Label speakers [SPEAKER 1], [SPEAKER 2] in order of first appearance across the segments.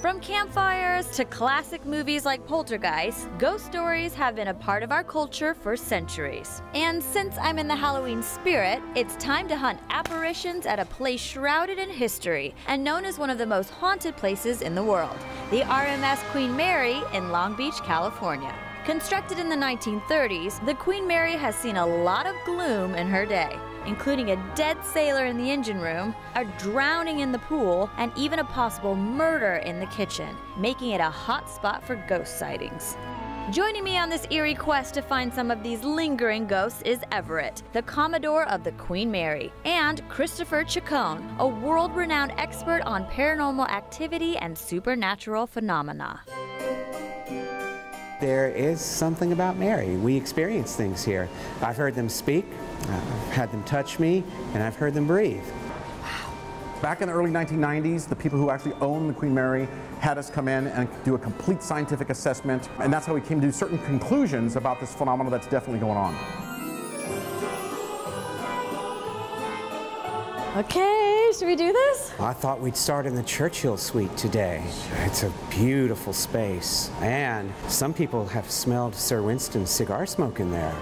[SPEAKER 1] From campfires to classic movies like Poltergeist, ghost stories have been a part of our culture for centuries. And since I'm in the Halloween spirit, it's time to hunt apparitions at a place shrouded in history and known as one of the most haunted places in the world, the RMS Queen Mary in Long Beach, California. Constructed in the 1930s, the Queen Mary has seen a lot of gloom in her day, including a dead sailor in the engine room, a drowning in the pool, and even a possible murder in the kitchen, making it a hot spot for ghost sightings. Joining me on this eerie quest to find some of these lingering ghosts is Everette, the commodore of the Queen Mary, and Christopher Chacon, a world-renowned expert on paranormal activity and supernatural phenomena.
[SPEAKER 2] There is something about Mary. We experience things here. I've heard them speak, I've had them touch me, and I've heard them breathe.
[SPEAKER 3] Back in the early 1990s, the people who actually owned the Queen Mary had us come in and do a complete scientific assessment, and that's how we came to certain conclusions about this phenomenon that's definitely going on.
[SPEAKER 1] Okay, should we do this?
[SPEAKER 2] I thought we'd start in the Churchill suite today. It's a beautiful space, and some people have smelled Sir Winston's cigar smoke in there.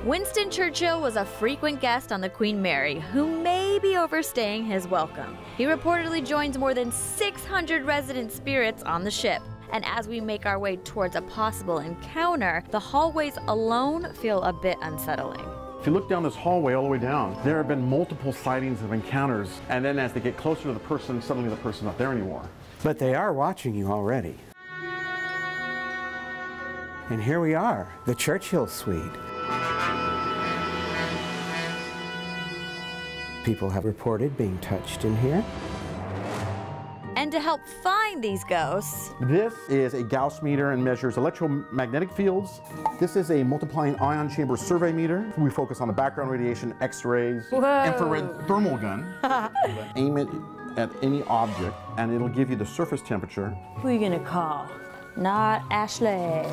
[SPEAKER 1] Winston Churchill was a frequent guest on the Queen Mary, who may be overstaying his welcome. He reportedly joins more than 600 resident spirits on the ship. And as we make our way towards a possible encounter, the hallways alone feel a bit unsettling.
[SPEAKER 3] If you look down this hallway all the way down, there have been multiple sightings of encounters, and then as they get closer to the person, suddenly the person's not there anymore.
[SPEAKER 2] But they are watching you already. And here we are, the Churchill suite. People have reported being touched in here.
[SPEAKER 1] And to help find these ghosts,
[SPEAKER 3] this is a Gauss meter and measures electromagnetic fields. This is a multiplying ion chamber survey meter. We focus on the background radiation, X-rays, infrared thermal gun. Aim it at any object and it'll give you the surface temperature.
[SPEAKER 1] Who are you gonna call? Not Ashley.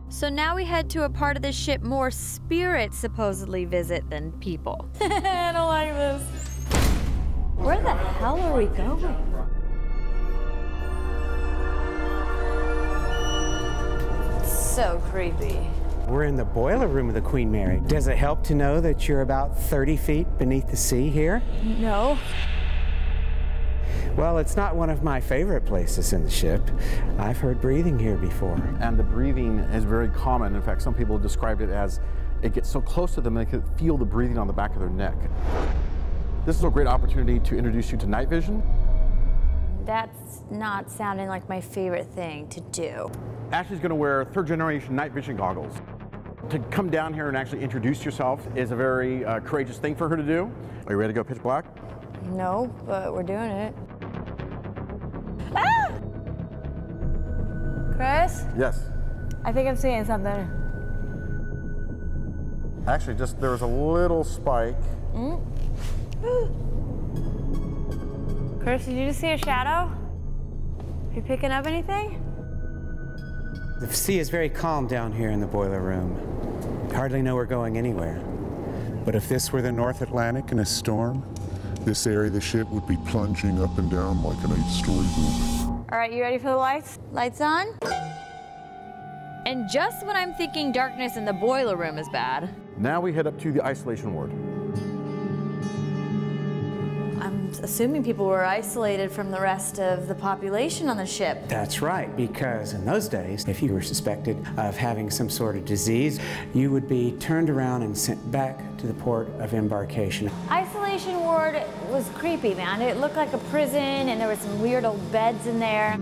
[SPEAKER 1] So now we head to a part of the ship more spirits supposedly visit than people. I don't like this. Where the hell are we going? It's so creepy.
[SPEAKER 2] We're in the boiler room of the Queen Mary. Does it help to know that you're about 30 feet beneath the sea here?
[SPEAKER 1] No.
[SPEAKER 2] Well, it's not one of my favorite places in the ship. I've heard breathing here before.
[SPEAKER 3] And the breathing is very common. In fact, some people described it as it gets so close to them they can feel the breathing on the back of their neck. This is a great opportunity to introduce you to night vision.
[SPEAKER 1] That's not sounding like my favorite thing to do.
[SPEAKER 3] Ashley's going to wear third-generation night vision goggles. To come down here and actually introduce yourself is a very courageous thing for her to do. Are you ready to go pitch black?
[SPEAKER 1] No, but we're doing it. Ah! Chris?
[SPEAKER 3] Yes.
[SPEAKER 1] I think I'm seeing something.
[SPEAKER 3] Actually, just there was a little spike.
[SPEAKER 1] Chris, did you just see a shadow? Are you picking up anything?
[SPEAKER 2] The sea is very calm down here in the boiler room. Hardly know we're going anywhere.
[SPEAKER 4] But if this were the North Atlantic in a storm, this area of the ship would be plunging up and down like an 8-story building.
[SPEAKER 1] All right, you ready for the lights? Lights on? And just when I'm thinking darkness in the boiler room is bad.
[SPEAKER 3] Now we head up to the isolation ward.
[SPEAKER 1] I'm assuming people were isolated from the rest of the population on the ship.
[SPEAKER 2] That's right, because in those days, if you were suspected of having some sort of disease, you would be turned around and sent back to the port of embarkation.
[SPEAKER 1] Isolation ward was creepy, man. It looked like a prison and there were some weird old beds in there.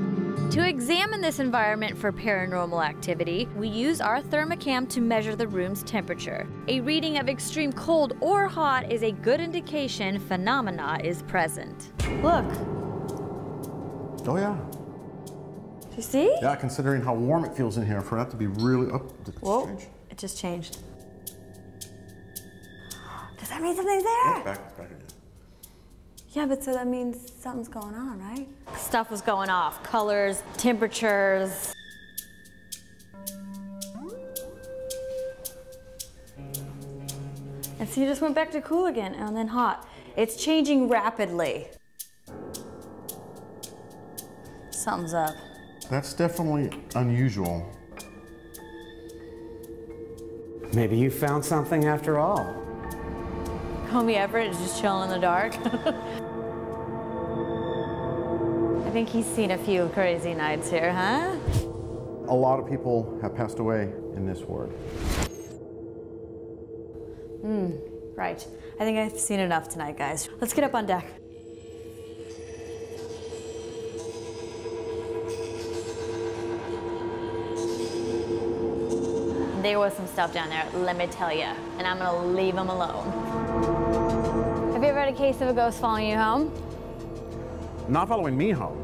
[SPEAKER 1] To examine this environment for paranormal activity, we use our thermocam to measure the room's temperature. A reading of extreme cold or hot is a good indication phenomena is present. Look.
[SPEAKER 3] Oh yeah.
[SPEAKER 1] Do you see?
[SPEAKER 3] Yeah, considering how warm it feels in here, for that to be really
[SPEAKER 1] Whoa, it just changed. Does that mean something's there?
[SPEAKER 3] It's back again.
[SPEAKER 1] Yeah, but so that means something's going on, right? Stuff was going off. Colors, temperatures. And so you just went back to cool again and then hot. It's changing rapidly. Something's up.
[SPEAKER 3] That's definitely unusual.
[SPEAKER 2] Maybe you found something after all.
[SPEAKER 1] Homie Everett is just chilling in the dark. I think he's seen a few crazy nights here, huh?
[SPEAKER 3] A lot of people have passed away in this ward.
[SPEAKER 1] Right. I think I've seen enough tonight, guys. Let's get up on deck. There was some stuff down there, let me tell you, and I'm gonna leave them alone. Have you ever had a case of a ghost following you home?
[SPEAKER 3] Not following me home.